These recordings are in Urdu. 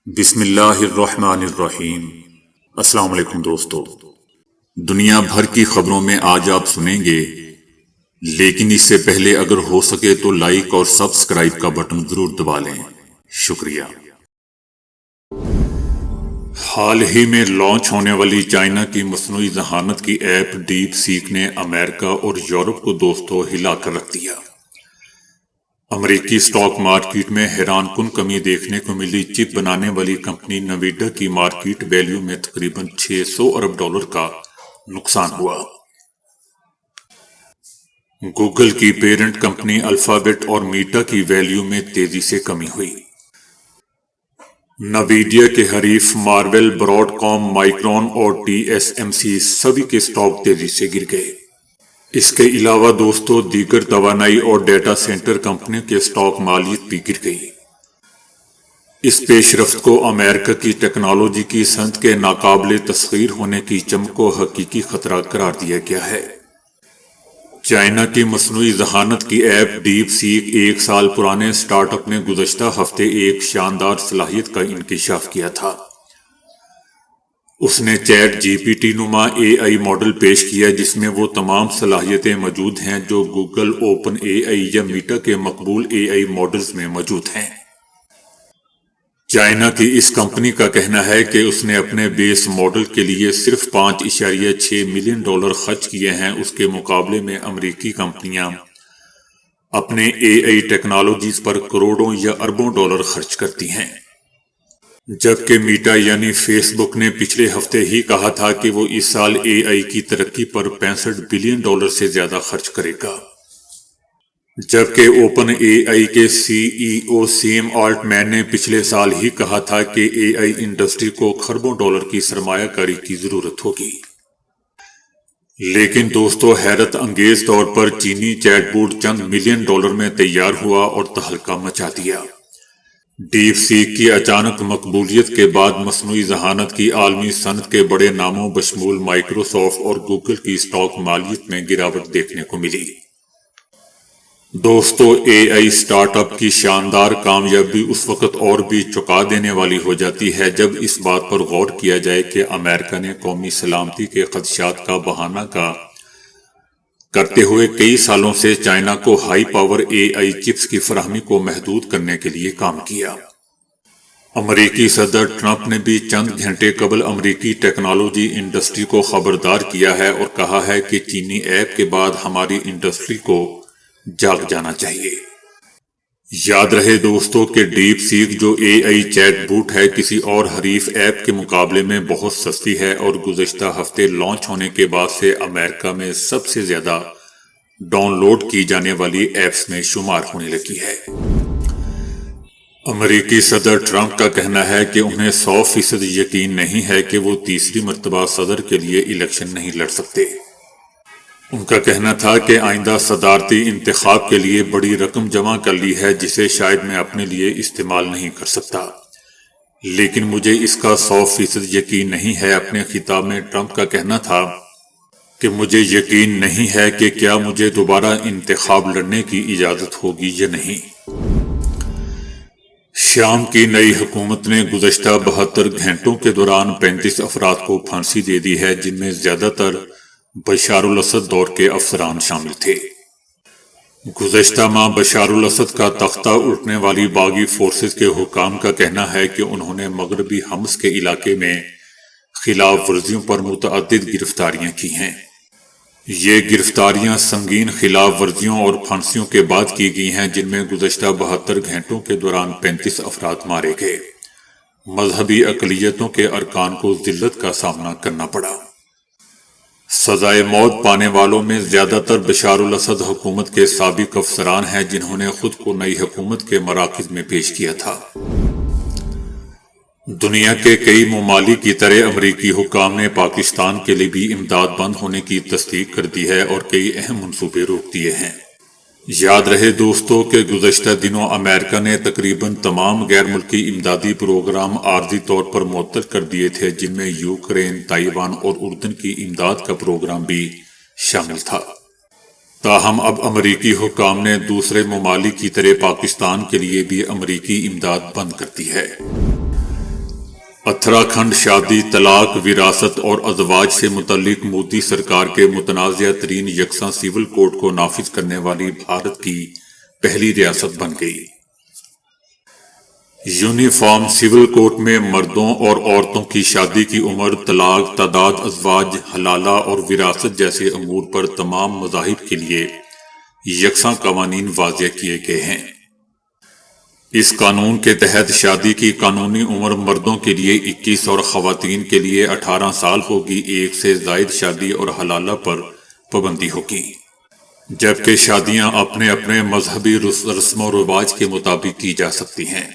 بسم اللہ الرحمن الرحیم۔ السلام علیکم دوستو، دنیا بھر کی خبروں میں آج آپ سنیں گے، لیکن اس سے پہلے اگر ہو سکے تو لائک اور سبسکرائب کا بٹن ضرور دبا لیں۔ شکریہ۔ حال ہی میں لانچ ہونے والی چائنا کی مصنوعی ذہانت کی ایپ ڈیپ سیک نے امریکہ اور یورپ کو دوستو ہلا کر رکھ دیا۔ امریکی سٹاک مارکیٹ میں حیران کن کمی دیکھنے کو ملی۔ چپ بنانے والی کمپنی نویڈا کی مارکیٹ ویلیو میں تقریباً $600 ارب کا نقصان ہوا۔ گوگل کی پیرنٹ کمپنی الفابیٹ اور میٹا کی ویلیو میں تیزی سے کمی ہوئی۔ نویڈیا کے حریف مارول براڈ کام، مائکرون اور ٹی ایس ایم سی سبھی کے سٹاک تیزی سے گر گئے۔ اس کے علاوہ دوستو دیگر توانائی اور ڈیٹا سینٹر کمپنیوں کے سٹاک مالیت بھی گر گئی۔ اس پیش رفت کو امریکہ کی ٹیکنالوجی کی صنعت کے ناقابل تسخیر ہونے کی چمک کو حقیقی خطرہ قرار دیا گیا ہے۔ چائنا کی مصنوعی ذہانت کی ایپ ڈیپ سیک 1 سال پرانے سٹارٹ اپ نے گزشتہ ہفتے ایک شاندار صلاحیت کا انکشاف کیا تھا۔ اس نے چیٹ جی پی ٹی نما اے آئی ماڈل پیش کیا جس میں وہ تمام صلاحیتیں موجود ہیں جو گوگل، اوپن اے آئی یا میٹا کے مقبول اے آئی ماڈلز میں موجود ہیں۔ چائنا کی اس کمپنی کا کہنا ہے کہ اس نے اپنے بیس ماڈل کے لیے صرف $5.6 ملین خرچ کیے ہیں۔ اس کے مقابلے میں امریکی کمپنیاں اپنے اے آئی ٹیکنالوجیز پر کروڑوں یا اربوں ڈالر خرچ کرتی ہیں، جبکہ میٹا یعنی فیس بک نے پچھلے ہفتے ہی کہا تھا کہ وہ اس سال اے آئی کی ترقی پر $65 بلین سے زیادہ خرچ کرے گا، جبکہ اوپن اے آئی کے سی ای او سیم آلٹ مین نے پچھلے سال ہی کہا تھا کہ اے آئی انڈسٹری کو خربوں ڈالر کی سرمایہ کاری کی ضرورت ہوگی۔ لیکن دوستو حیرت انگیز طور پر چینی چیٹ بوٹ چند ملین ڈالر میں تیار ہوا اور تہلکہ مچا دیا۔ ڈیپ سیک کی اچانک مقبولیت کے بعد مصنوعی ذہانت کی عالمی صنعت کے بڑے ناموں بشمول مائکروسافٹ اور گوگل کی سٹاک مالیت میں گراوٹ دیکھنے کو ملی۔ دوستو اے آئی سٹارٹ اپ کی شاندار کامیابی اس وقت اور بھی چونکا دینے والی ہو جاتی ہے جب اس بات پر غور کیا جائے کہ امریکہ نے قومی سلامتی کے خدشات کا بہانہ کرتے ہوئے کئی سالوں سے چائنا کو ہائی پاور اے آئی چپس کی فراہمی کو محدود کرنے کے لیے کام کیا۔ امریکی صدر ٹرمپ نے بھی چند گھنٹے قبل امریکی ٹیکنالوجی انڈسٹری کو خبردار کیا ہے اور کہا ہے کہ چینی ایپ کے بعد ہماری انڈسٹری کو جاگ جانا چاہیے۔ یاد رہے دوستو کہ ڈیپ سیک جو اے آئی چیٹ بوٹ ہے کسی اور حریف ایپ کے مقابلے میں بہت سستی ہے اور گزشتہ ہفتے لانچ ہونے کے بعد سے امریکہ میں سب سے زیادہ ڈاؤن لوڈ کی جانے والی ایپس میں شمار ہونے لگی ہے۔ امریکی صدر ٹرمپ کا کہنا ہے کہ انہیں 100% یقین نہیں ہے کہ وہ تیسری مرتبہ صدر کے لیے الیکشن نہیں لڑ سکتے۔ ان کا کہنا تھا کہ آئندہ صدارتی انتخاب کے لیے بڑی رقم جمع کر لی ہے جسے شاید میں اپنے لیے استعمال نہیں کر سکتا، لیکن مجھے اس کا 100% یقین نہیں ہے۔ اپنے خطاب میں ٹرمپ کا کہنا تھا کہ مجھے یقین نہیں ہے کہ کیا مجھے دوبارہ انتخاب لڑنے کی اجازت ہوگی یا نہیں۔ شام کی نئی حکومت نے گزشتہ 72 گھنٹوں کے دوران 35 افراد کو پھانسی دے دی ہے، جن میں زیادہ تر بشار الاسد دور کے افسران شامل تھے۔ گزشتہ ماہ بشار الاسد کا تختہ الٹنے والی باغی فورسز کے حکام کا کہنا ہے کہ انہوں نے مغربی حمص کے علاقے میں خلاف ورزیوں پر متعدد گرفتاریاں کی ہیں۔ یہ گرفتاریاں سنگین خلاف ورزیوں اور پھانسیوں کے بعد کی گئی ہیں، جن میں گزشتہ 72 گھنٹوں کے دوران 35 افراد مارے گئے۔ مذہبی اقلیتوں کے ارکان کو ذلت کا سامنا کرنا پڑا۔ سزائے موت پانے والوں میں زیادہ تر بشار الاسد حکومت کے سابق افسران ہیں جنہوں نے خود کو نئی حکومت کے مراکز میں پیش کیا تھا۔ دنیا کے کئی ممالک کی طرح امریکی حکام نے پاکستان کے لیے بھی امداد بند ہونے کی تصدیق کر دی ہے اور کئی اہم منصوبے روک دیے ہیں۔ یاد رہے دوستو کہ گزشتہ دنوں امریکہ نے تقریباً تمام غیر ملکی امدادی پروگرام عارضی طور پر معطل کر دیے تھے، جن میں یوکرین، تائیوان اور اردن کی امداد کا پروگرام بھی شامل تھا۔ تاہم اب امریکی حکام نے دوسرے ممالک کی طرح پاکستان کے لیے بھی امریکی امداد بند کر دی ہے۔ اتراکھنڈ شادی، طلاق، وراثت اور ازواج سے متعلق مودی سرکار کے متنازع ترین یکساں سول کوڈ کو نافذ کرنے والی بھارت کی پہلی ریاست بن گئی۔ یونیفارم سول کوڈ میں مردوں اور عورتوں کی شادی کی عمر، طلاق، تعداد ازواج، حلالہ اور وراثت جیسے امور پر تمام مذاہب کے لیے یکساں قوانین واضح کیے گئے ہیں۔ اس قانون کے تحت شادی کی قانونی عمر مردوں کے لیے 21 اور خواتین کے لیے 18 سال ہوگی۔ ایک سے زائد شادی اور حلالہ پر پابندی ہوگی، جبکہ شادیاں اپنے اپنے مذہبی رسم و رواج کے مطابق کی جا سکتی ہیں۔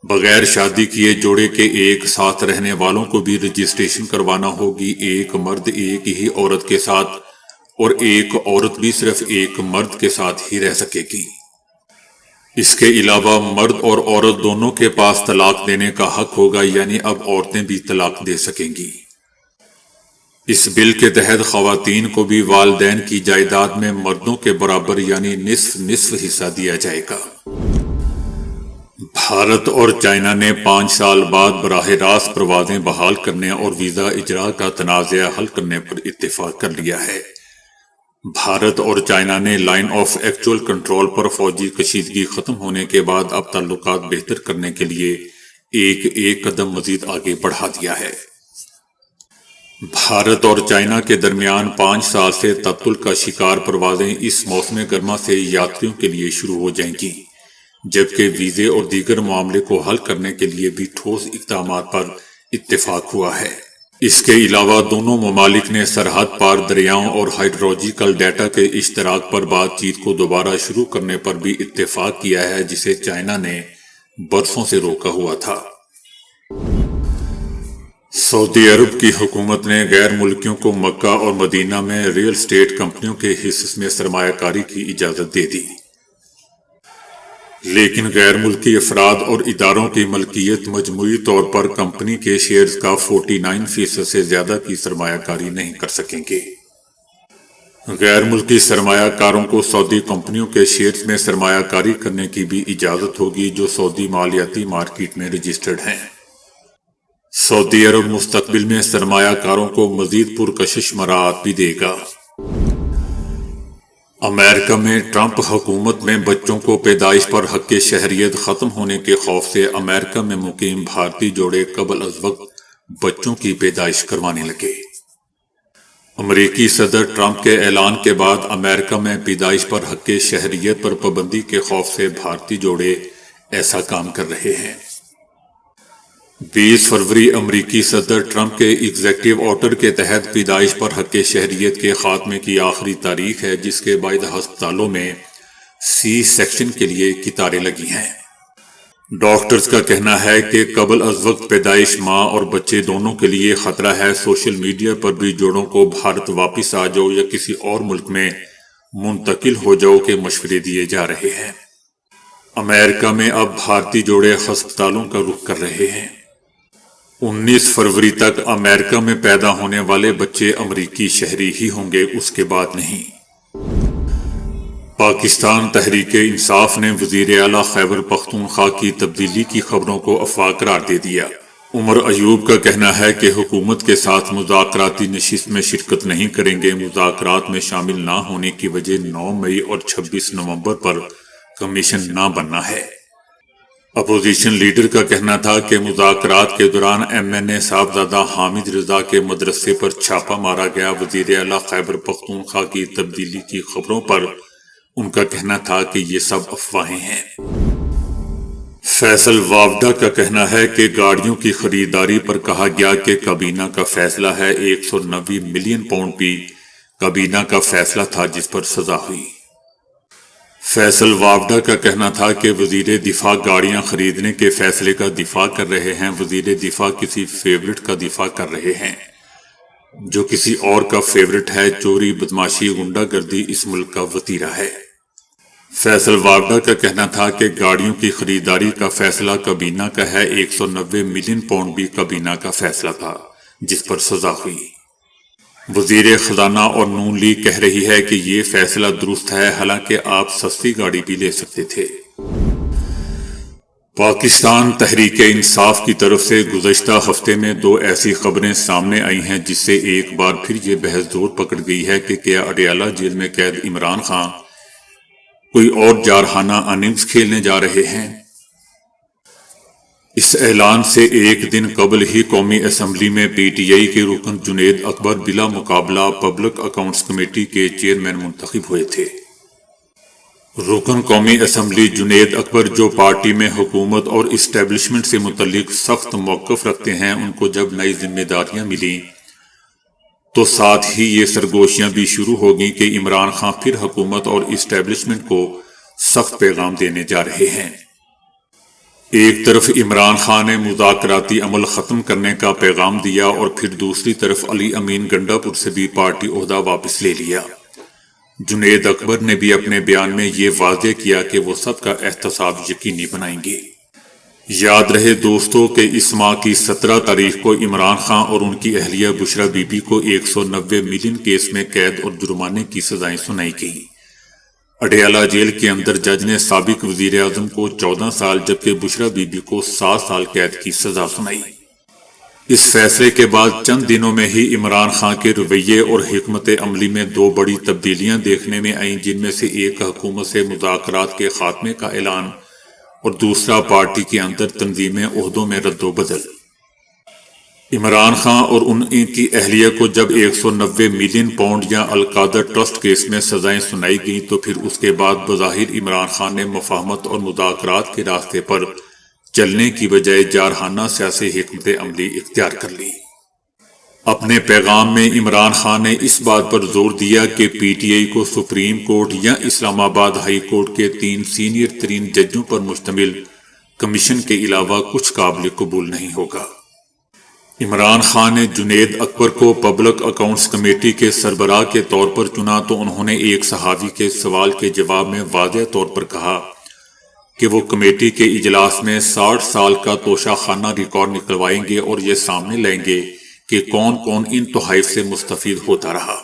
بغیر شادی کیے جوڑے کے ایک ساتھ رہنے والوں کو بھی رجسٹریشن کروانا ہوگی۔ ایک مرد ایک ہی عورت کے ساتھ اور ایک عورت بھی صرف ایک مرد کے ساتھ ہی رہ سکے گی۔ اس کے علاوہ مرد اور عورت دونوں کے پاس طلاق دینے کا حق ہوگا، یعنی اب عورتیں بھی طلاق دے سکیں گی۔ اس بل کے تحت خواتین کو بھی والدین کی جائیداد میں مردوں کے برابر یعنی نصف حصہ دیا جائے گا۔ بھارت اور چائنا نے 5 سال بعد براہ راست پروازیں بحال کرنے اور ویزا اجراء کا تنازع حل کرنے پر اتفاق کر لیا ہے۔ بھارت اور چائنا نے لائن آف ایکچوئل کنٹرول پر فوجی کشیدگی ختم ہونے کے بعد اب تعلقات بہتر کرنے کے لیے ایک قدم مزید آگے بڑھا دیا ہے۔ بھارت اور چائنا کے درمیان 5 سال سے تعطل کا شکار پروازیں اس موسم گرما سے یاتریوں کے لیے شروع ہو جائیں گی، جبکہ ویزے اور دیگر معاملے کو حل کرنے کے لیے بھی ٹھوس اقدامات پر اتفاق ہوا ہے۔ اس کے علاوہ دونوں ممالک نے سرحد پار دریاؤں اور ہائیڈرولوجیکل ڈیٹا کے اشتراک پر بات چیت کو دوبارہ شروع کرنے پر بھی اتفاق کیا ہے، جسے چائنا نے برسوں سے روکا ہوا تھا۔ سعودی عرب کی حکومت نے غیر ملکیوں کو مکہ اور مدینہ میں ریل اسٹیٹ کمپنیوں کے حصص میں سرمایہ کاری کی اجازت دے دی، لیکن غیر ملکی افراد اور اداروں کی ملکیت مجموعی طور پر کمپنی کے شیئرز کا 49% سے زیادہ کی سرمایہ کاری نہیں کر سکیں گے۔ غیر ملکی سرمایہ کاروں کو سعودی کمپنیوں کے شیئرز میں سرمایہ کاری کرنے کی بھی اجازت ہوگی جو سعودی مالیاتی مارکیٹ میں رجسٹرڈ ہیں۔ سعودی عرب مستقبل میں سرمایہ کاروں کو مزید پرکشش مراعات بھی دے گا۔ امریکہ میں ٹرمپ حکومت میں بچوں کو پیدائش پر حق شہریت ختم ہونے کے خوف سے امریکہ میں مقیم بھارتی جوڑے قبل از وقت بچوں کی پیدائش کروانے لگے۔ امریکی صدر ٹرمپ کے اعلان کے بعد امریکہ میں پیدائش پر حق شہریت پر پابندی کے خوف سے بھارتی جوڑے ایسا کام کر رہے ہیں۔ 20 فروری امریکی صدر ٹرمپ کے ایگزیکٹو آرڈر کے تحت پیدائش پر حق شہریت کے خاتمے کی آخری تاریخ ہے، جس کے بعد ہسپتالوں میں سی سیکشن کے لیے قطاریں لگی ہیں۔ ڈاکٹرز کا کہنا ہے کہ قبل از وقت پیدائش ماں اور بچے دونوں کے لیے خطرہ ہے۔ سوشل میڈیا پر بھی جوڑوں کو بھارت واپس آ جاؤ یا کسی اور ملک میں منتقل ہو جاؤ کے مشورے دیے جا رہے ہیں۔ امریکہ میں اب بھارتی جوڑے ہسپتالوں کا رخ کر رہے ہیں۔ 19 فروری تک امریکہ میں پیدا ہونے والے بچے امریکی شہری ہی ہوں گے، اس کے بعد نہیں۔ پاکستان تحریک انصاف نے وزیر اعلیٰ خیبر پختونخوا کی تبدیلی کی خبروں کو افواہ قرار دے دیا۔ عمر ایوب کا کہنا ہے کہ حکومت کے ساتھ مذاکراتی نشست میں شرکت نہیں کریں گے۔ مذاکرات میں شامل نہ ہونے کی وجہ 9 مئی اور 26 نومبر پر کمیشن نہ بننا ہے۔ اپوزیشن لیڈر کا کہنا تھا کہ مذاکرات کے دوران MNA صاحبزادہ حامد رضا کے مدرسے پر چھاپا مارا گیا۔ وزیر اعلیٰ خیبر پختونخوا کی تبدیلی کی خبروں پر ان کا کہنا تھا کہ یہ سب افواہیں ہیں۔ فیصل وابڈا کا کہنا ہے کہ گاڑیوں کی خریداری پر کہا گیا کہ کابینہ کا فیصلہ ہے۔ 190 ملین پاؤنڈ بھی کابینہ کا فیصلہ تھا جس پر سزا ہوئی۔ فیصل وابڈا کا کہنا تھا کہ وزیر دفاع گاڑیاں خریدنے کے فیصلے کا دفاع کر رہے ہیں۔ وزیر دفاع کسی فیورٹ کا دفاع کر رہے ہیں جو کسی اور کا فیورٹ ہے۔ چوری، بدماشی، غنڈہ گردی اس ملک کا وتیرہ ہے۔ فیصل وابڈا کا کہنا تھا کہ گاڑیوں کی خریداری کا فیصلہ کابینہ کا ہے۔ 190 ملین پاؤنڈ بھی کابینہ کا فیصلہ تھا جس پر سزا ہوئی۔ وزیر خزانہ اور نون لیگ کہہ رہی ہے کہ یہ فیصلہ درست ہے، حالانکہ آپ سستی گاڑی بھی لے سکتے تھے۔ پاکستان تحریک انصاف کی طرف سے گزشتہ ہفتے میں 2 ایسی خبریں سامنے آئی ہیں جس سے ایک بار پھر یہ بحث زور پکڑ گئی ہے کہ کیا اڈیالہ جیل میں قید عمران خان کوئی اور جارحانہ اننگز کھیلنے جا رہے ہیں۔ اس اعلان سے ایک دن قبل ہی قومی اسمبلی میں پی ٹی آئی کے رکن جنید اکبر بلا مقابلہ پبلک اکاؤنٹس کمیٹی کے چیئرمین منتخب ہوئے تھے۔ رکن قومی اسمبلی جنید اکبر، جو پارٹی میں حکومت اور اسٹیبلشمنٹ سے متعلق سخت موقف رکھتے ہیں، ان کو جب نئی ذمہ داریاں ملیں تو ساتھ ہی یہ سرگوشیاں بھی شروع ہوگیں کہ عمران خان پھر حکومت اور اسٹیبلشمنٹ کو سخت پیغام دینے جا رہے ہیں۔ ایک طرف عمران خان نے مذاکراتی عمل ختم کرنے کا پیغام دیا اور پھر دوسری طرف علی امین گنڈا پور سے بھی پارٹی عہدہ واپس لے لیا۔ جنید اکبر نے بھی اپنے بیان میں یہ واضح کیا کہ وہ سب کا احتساب یقینی بنائیں گے۔ یاد رہے دوستو کہ اس ماہ کی 17 تاریخ کو عمران خان اور ان کی اہلیہ بشرا بی بی کو 190 ملین کیس میں قید اور جرمانے کی سزائیں سنائی گئیں۔ اڈیالہ جیل کے اندر جج نے سابق وزیر اعظم کو 14 سال جبکہ بشرا بی بی کو 7 سال قید کی سزا سنائی۔ اس فیصلے کے بعد چند دنوں میں ہی عمران خان کے رویے اور حکمت عملی میں 2 بڑی تبدیلیاں دیکھنے میں آئیں، جن میں سے ایک حکومت سے مذاکرات کے خاتمے کا اعلان اور دوسرا پارٹی کے اندر تنظیم عہدوں میں رد و بدل۔ عمران خان اور ان کی اہلیہ کو جب 190 ملین پاؤنڈ یا القادر ٹرسٹ کیس میں سزائیں سنائی گئیں تو پھر اس کے بعد بظاہر عمران خان نے مفاہمت اور مذاکرات کے راستے پر چلنے کی بجائے جارحانہ سیاسی حکمت عملی اختیار کر لی۔ اپنے پیغام میں عمران خان نے اس بات پر زور دیا کہ پی ٹی آئی کو سپریم کورٹ یا اسلام آباد ہائی کورٹ کے 3 سینئر ترین ججوں پر مشتمل کمیشن کے علاوہ کچھ قابل قبول نہیں ہوگا۔ عمران خان نے جنید اکبر کو پبلک اکاؤنٹس کمیٹی کے سربراہ کے طور پر چنا تو انہوں نے ایک صحافی کے سوال کے جواب میں واضح طور پر کہا کہ وہ کمیٹی کے اجلاس میں 60 سال کا توشہ خانہ ریکارڈ نکلوائیں گے اور یہ سامنے لائیں گے کہ کون کون ان تحائف سے مستفید ہوتا رہا۔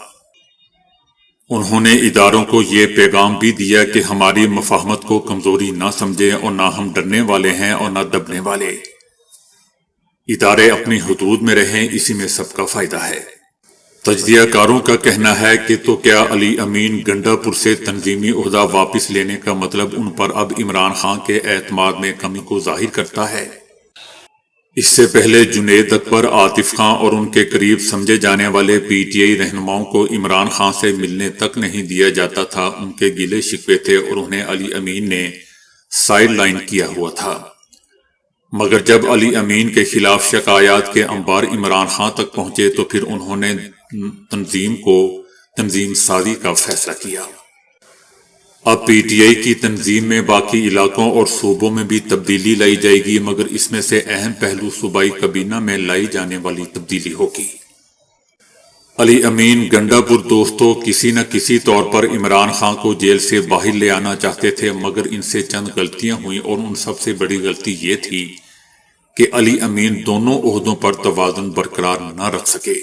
انہوں نے اداروں کو یہ پیغام بھی دیا کہ ہماری مفاہمت کو کمزوری نہ سمجھیں اور نہ ہم ڈرنے والے ہیں اور نہ دبنے والے۔ ادارے اپنی حدود میں رہیں، اسی میں سب کا فائدہ ہے۔ تجزیہ کاروں کا کہنا ہے کہ تو کیا علی امین گنڈا پور سے تنظیمی عہدہ واپس لینے کا مطلب ان پر اب عمران خان کے اعتماد میں کمی کو ظاہر کرتا ہے؟ اس سے پہلے جنید اکبر، عاطف خان اور ان کے قریب سمجھے جانے والے پی ٹی آئی رہنماؤں کو عمران خان سے ملنے تک نہیں دیا جاتا تھا۔ ان کے گلے شکوے تھے اور انہیں علی امین نے سائیڈ لائن کیا ہوا تھا، مگر جب علی امین کے خلاف شکایات کے انبار عمران خان تک پہنچے تو پھر انہوں نے تنظیم سازی کا فیصلہ کیا۔ اب پی ٹی آئی کی تنظیم میں باقی علاقوں اور صوبوں میں بھی تبدیلی لائی جائے گی، مگر اس میں سے اہم پہلو صوبائی کابینہ میں لائی جانے والی تبدیلی ہوگی۔ علی امین گنڈا پور دوستو کسی نہ کسی طور پر عمران خان کو جیل سے باہر لے آنا چاہتے تھے، مگر ان سے چند غلطیاں ہوئیں اور ان سب سے بڑی غلطی یہ تھی کہ علی امین دونوں عہدوں پر توازن برقرار نہ رکھ سکے۔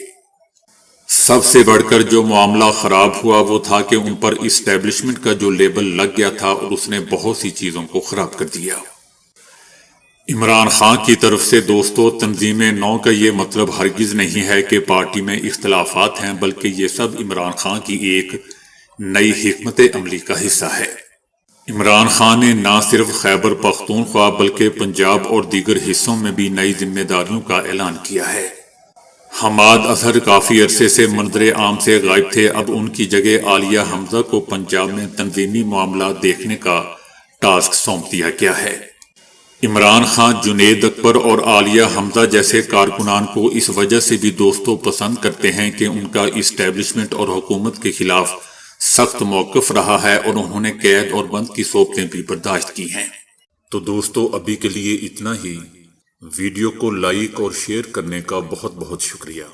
سب سے بڑھ کر جو معاملہ خراب ہوا وہ تھا کہ ان پر اسٹیبلشمنٹ کا جو لیبل لگ گیا تھا اور اس نے بہت سی چیزوں کو خراب کر دیا۔ عمران خان کی طرف سے دوستو تنظیم نو کا یہ مطلب ہرگز نہیں ہے کہ پارٹی میں اختلافات ہیں، بلکہ یہ سب عمران خان کی ایک نئی حکمت عملی کا حصہ ہے۔ عمران خان نے نہ صرف خیبر پختونخوا بلکہ پنجاب اور دیگر حصوں میں بھی نئی ذمہ داریوں کا اعلان کیا ہے۔ حماد اظہر کافی عرصے سے منظر عام سے غائب تھے، اب ان کی جگہ عالیہ حمزہ کو پنجاب میں تنظیمی معاملات دیکھنے کا ٹاسک سونپ دیا گیا ہے۔ عمران خان جنید اکبر اور عالیہ حمزہ جیسے کارکنان کو اس وجہ سے بھی دوستوں پسند کرتے ہیں کہ ان کا اسٹیبلشمنٹ اور حکومت کے خلاف سخت موقف رہا ہے اور انہوں نے قید اور بند کی صورتیں بھی برداشت کی ہیں۔ تو دوستو ابھی کے لیے اتنا ہی۔ ویڈیو کو لائک اور شیئر کرنے کا بہت بہت شکریہ۔